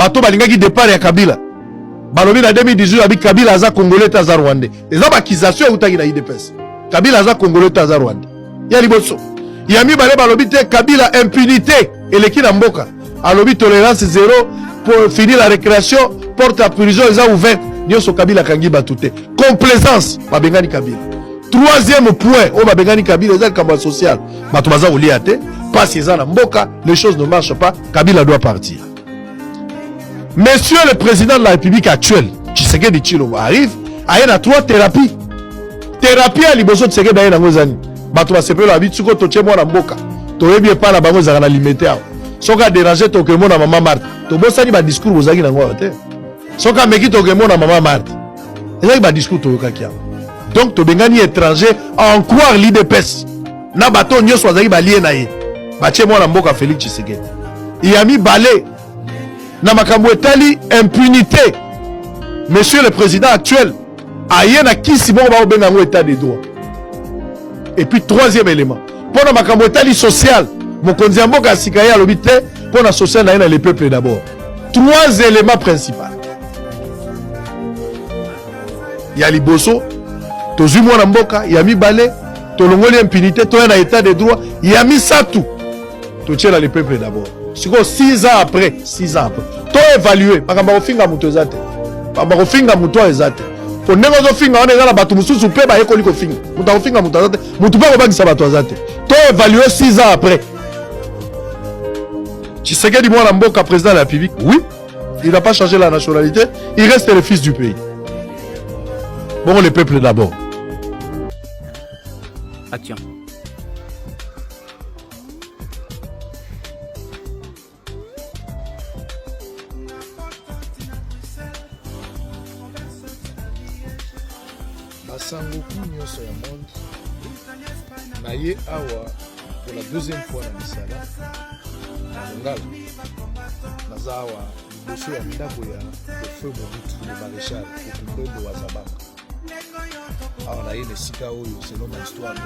bato balingaki départ ya Kabila balobi na 2018 abi Kabila aza congolais taza rwandais eza bakization eutaki na IDPS Kabila aza congolais taza rwandais ya liboso ya mibale balobi te Kabila impunité eleki na mboka alobi tolérance zéro pour finir la récréation porte à prison eza ouverte nyonso Kabila kangi batu te complaisance babengani Kabila. Troisième point o babengani Kabila eza kambo social bato baza olia te passe eza na mboka les choses ne marchent pas Kabila doit partir. Monsieur le président de la République actuelle Tshisekedi Tshilombo arrive aye na 3 thérapies thérapie à liboso Tshisekedi aye na ngozani bato basepelo abitsuko toche mwana mboka toyebi epa na bango zaka na limité awo soka déranger tokemo na mama Marthe tobosani ba discours bozaki na ngwa te soka meki tokemo na mama Marthe ezaki ba discours toyokaki awo donc tobengani étranger en croire l'IDPS na bato nyonso azaki balie na ye batie mwana mboka Félix Tshisekedi yami balé na makambo etali impunité. Monsieur le président actuel aye na kisi bongo ba obenga ngo état de droit. Et puis troisième élément pour na makambo etali social mokonzi mboka sika ya lobi te pour na social na le peuple d'abord. 3 éléments principaux ya liboso tozui mwana mboka ya mibale tolongoli impunité to na état de droit ya misatu to tient le peuple d'abord. 6 ans après, to évaluer bakamba kofinga muto ezate bakamba kofinga muto ezate po ndenge ozofinga wana ezala bato mususu pe bayekoli kofinga muto kofinga muto ezate muto pe kobangisa bato ezate to évaluer 6 ans après. Tshisekedi mwana mboka président de la République, oui, il n'a pas changé la nationalité, il reste le fils du pays. Bon, le peuple d'abord. Action. Basangoku nyonso ya monde naye awa pour la deuxième fois na misala na Lingala naza awa liboso ya ndako ya feu Mobutu le maréchal Okumbembe wa Zabanga awa naye na esika oyo selon ma histoire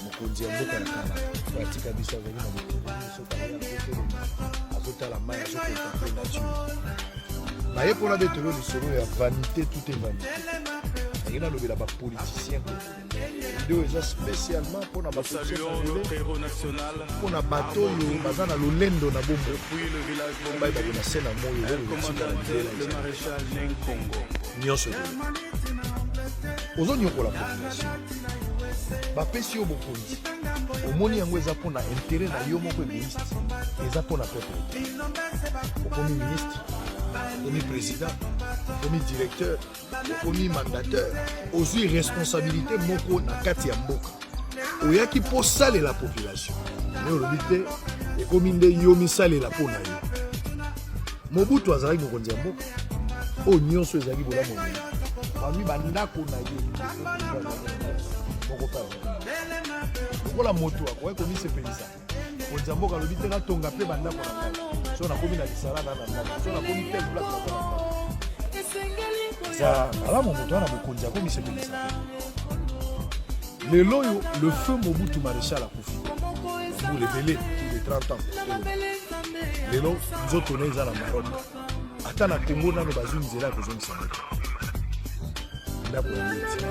mokonzi ya mboka ya Canada atika biso azali na mokili soki azotala mai azokontemple nature naye mpona betelo lisolo ya vanité tout est vanité il a levé là-bas politicien vidéo est spécialement pour na bateau pour na bateau baza na lolendo na bombo depuis le village bomba ba na sena moyo le maréchal Nkongo nyonso ozonyo ko la population ba pesi yo bokonzi omoni yango eza pona intérêt na yo moko égoïste eza pona peuple okomi ministre okomi président okomi directeur okomi mandateur ozwi responsabilité moko na kati ya mboka oyaki po salela population mais olobi te ekomi nde yo misalela po na yo. Mobutu azalaki mokonzi ya mboka oyo nyonso ezalaki bolamu bami bandako na ye moko lokola moto akoki komisepelisa mokonzi ya mboka alobi te natonga mpe bandako na ngai so nakomi na lisala na ndako so nakomi tel place na ndako za alamu moto wana mokonzi akomisepelisa lelo oyo le feu Mobutu maréchal akufi pour le délai de 30 ans lelo nzoto na eza na Maroc ata na Congo nano bazwi nzela kozongisa moto ndako ya miti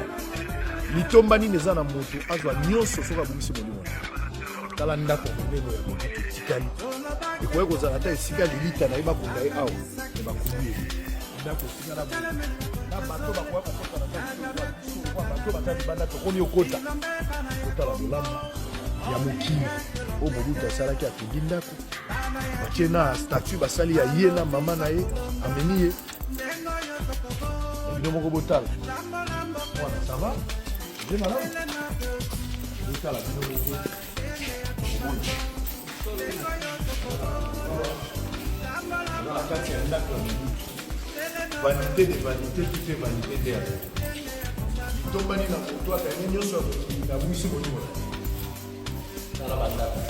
litomba nini eza na moto azwa nyonso soki abungisi molimo tala ndako monene ya Mobutu etikali ekoki kozala ata esika lilita na ye bakunda ye awa me bakundi ye ndako esika na moto na bato bakoya kokota na bato baza libanda tokomi okota kotala bolamu ya mokili oyo Mobutu asalaki atongi ndako batie na statut basali ya ye na mama na ye ameni ye bino moko botala mwana sava je malamu botala bino moko na kati ya ndako ya Mobutu vanité de vanité tout est vanité de tombani na moto akangi nyonso na bwisi molimo tala bandako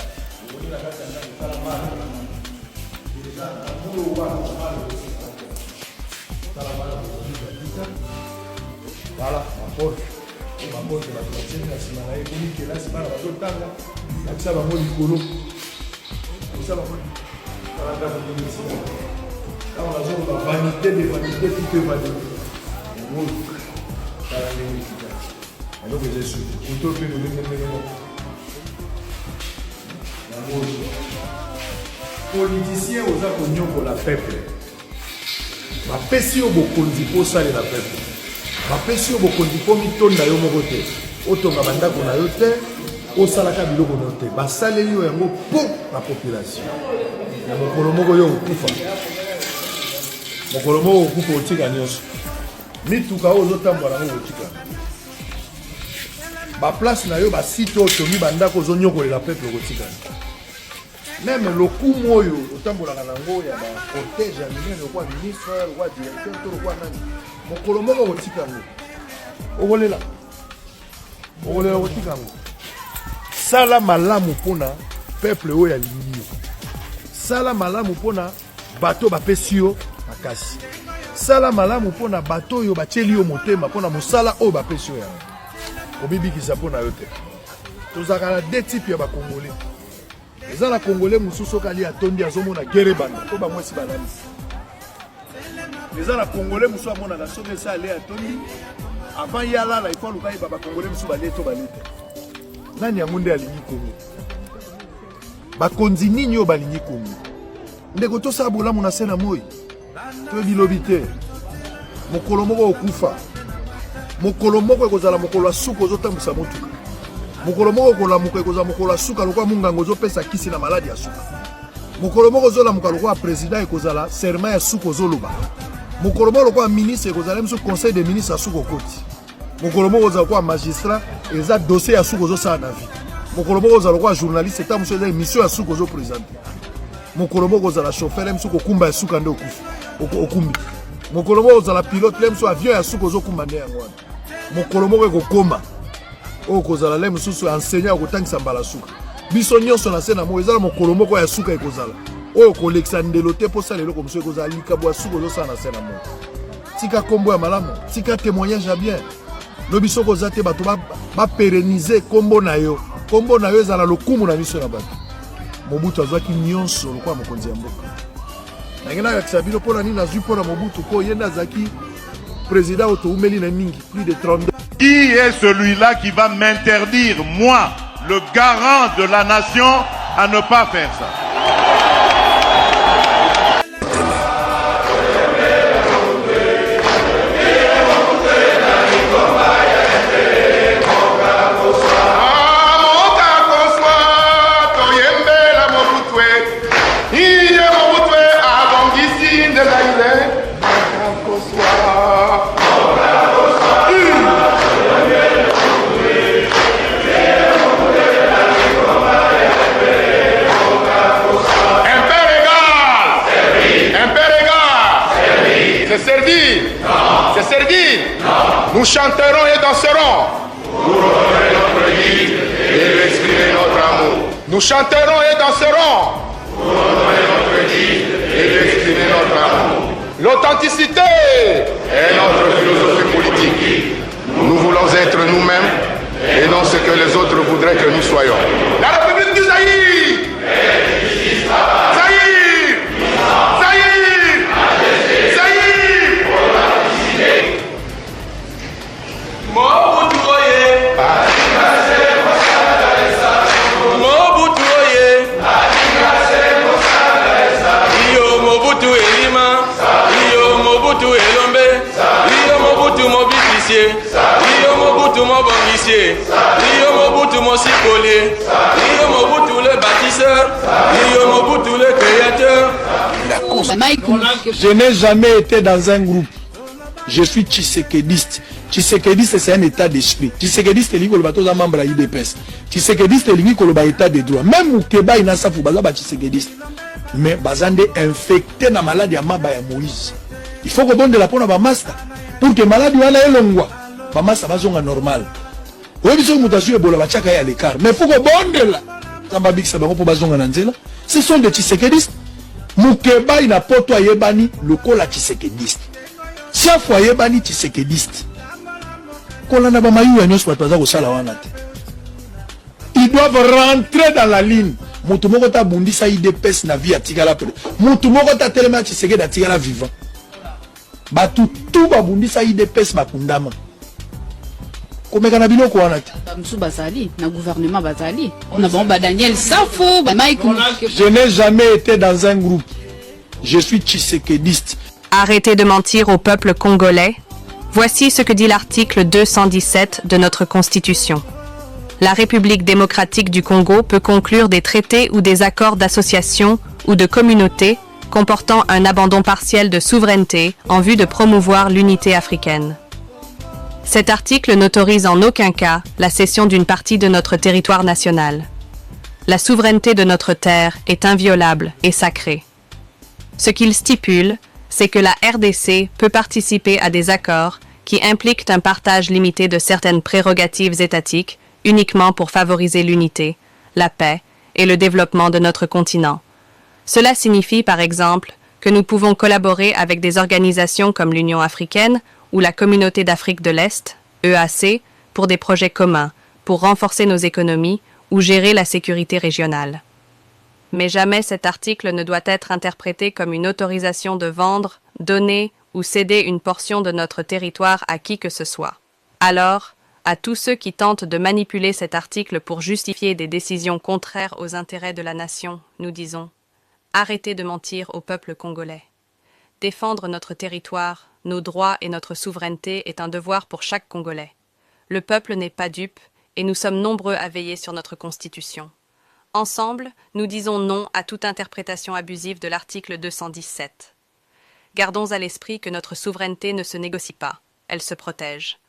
oni na kati ya ndako tala mala eza na mulu wana tala mala voilà maporte maporte bato na nsima na ye komi kelasi bana bazotanga nakisa bango likolo nakisa bango la vanité des vanités qui te vanité. Alors que je suis tout au fait de politicien aux accognons pour la peuple. Ma pession beaucoup de ça et la peuple. Ma pession beaucoup de pomiton na yo mokote. Otonga banda kona yote. Osalaka biloko note. Basaleli yo yango pour la population. Ya mokolo moko yo okufa. Mokolo moko okufa otika nyonso. Mituka oyo otambola ngo otika. Ba place na yo ba site otongi banda ko zonyokolela peuple otika. Même le coup moyo otambolaka nango ya ba cortège ya minene le roi ministre le roi directeur to le roi nani mokolo moko otika ngo okolela otika ngo sala malamu pona peuple oyo ya lingi sala malamu pona bato bapesi yo makasi sala malamu pona bato oyo batieli yo motema pona mosala oyo bapesi yo yango obibikisa pona yo te tozalaka na deux types ya bakongolais. Les gens congolais mususu kali atondi azomona guerre banda to ba mwesi balani. Les gens congolais mususu amona la somme ça aller atondi avant yala la il faut lukai baba congolais mususu balé to balete. Nani amunde alingi Congo. Ba konzi nini yo balingi Congo. Ndeko to sa bola mona sena moyi. To bilobité. Mokolo moko okufa. Mokolo moko ekozala mokolo asuko zotambusa motuka. Mokolo moko kola moko ekoza mokolo asuka lokwa mungango zopesa kisi na maladi ya suka. Mokolo moko zola mokolo lokwa président ekozala serment ya suka zoloba. Mokolo moko lokwa ministre ekozala mso conseil des ministres ya suka koti. Mokolo moko za kwa magistrat eza dossier ya suka zo sa na vie. Mokolo moko za lokwa journaliste eta mso eza émission ya suka zo présenter. Mokolo moko za la chauffeur mso ko kumba ya suka ndo okufi. Okumbi. Mokolo moko za la pilote mso avion ya suka zo kumba nde yango. Mokolo moko ekokoma o kozala le mususu enseignant okotangisa mbala suka biso nyonso na sena mo ezala mokolo moko ya suka ekozala oyo kolekisa ndelo te po sala eloko mususu ekozala likabo ya suka ozosala na sena mo tika kombo ya malamu tika témoignage ya bien lobi soko oza te bato bapérennize kombo na yo ezala lokumu na miso na bato Mobutu azwaki nyonso lokwa mokonzi ya mboka nangena yakisa bino mpona nini nazwi mpona Mobutu po ye nde azalaki président otoumeli na mingi plus de 32. Qui est celui-là qui va m'interdire, moi, le garant de la nation, à ne pas faire ça? C'est servi. Nous chanterons et danserons. Pour honorer notre guide et lui exprimer notre amour. Nous chanterons et danserons. Pour honorer notre guide et lui exprimer notre amour. L'authenticité est notre philosophie politique. Nous voulons être nous-mêmes et non ce que les autres voudraient que nous soyons. La République du Zaïre. Mobutu mon banquier, Mobutu mon sicolé, Mobutu le bâtisseur, Mobutu le créateur. Je n'ai jamais été dans un groupe. Je suis tshisekediste. Tshisekediste, c'est un état d'esprit. Tshisekediste, c'est un membre de l'IDPS. Tshisekediste, c'est un état de droit. Même Moukeba, il n'a pas de tshisekediste. Mais Bazande infecté na maladie à Maba ya Moïse. Il faut que donne la peau à master pour que maladie wana elongwa. Bamasa bazonga normal. Oui, biso mutation ebola bachaka ya l'écart. Mais il faut que bonde là. Samba bikisa bango pour bazonga na nzela. Ce sont des tshisekedistes. Moukeba ina poto ayebani lokola tshisekediste. Chaque fois ayebani tshisekediste. Kolana ba mayu ya nyonso bato baza kosala wana te. Ils doivent rentrer dans la ligne. moto moko ta bundisa IDPS na vie atikala pele moto moko ta telema Tshisekedi atikala vivant batu tout babundisa IDPS bakundama komeka na biloko wana te Msou bazali na gouvernement bazali on a bon Daniel Safo Mike. Je n'ai jamais été dans un groupe. Je suis tshisekédiste. Arrêtez de mentir au peuple congolais. Voici ce que dit l'article 217 de notre Constitution. La République démocratique du Congo peut conclure des traités ou des accords d'association ou de communauté comportant un abandon partiel de souveraineté en vue de promouvoir l'unité africaine. Cet article n'autorise en aucun cas la cession d'une partie de notre territoire national. La souveraineté de notre terre est inviolable et sacrée. Ce qu'il stipule, c'est que la RDC peut participer à des accords qui impliquent un partage limité de certaines prérogatives étatiques uniquement pour favoriser l'unité, la paix et le développement de notre continent. Cela signifie par exemple que nous pouvons collaborer avec des organisations comme l'Union africaine ou la Communauté d'Afrique de l'Est, EAC, pour des projets communs, pour renforcer nos économies ou gérer la sécurité régionale. Mais jamais cet article ne doit être interprété comme une autorisation de vendre, donner ou céder une portion de notre territoire à qui que ce soit. Alors, à tous ceux qui tentent de manipuler cet article pour justifier des décisions contraires aux intérêts de la nation, nous disons « Arrêtez de mentir au peuple congolais. Défendre notre territoire, nos droits et notre souveraineté est un devoir pour chaque Congolais. Le peuple n'est pas dupe et nous sommes nombreux à veiller sur notre Constitution. Ensemble, nous disons non à toute interprétation abusive de l'article 217. Gardons à l'esprit que notre souveraineté ne se négocie pas, elle se protège.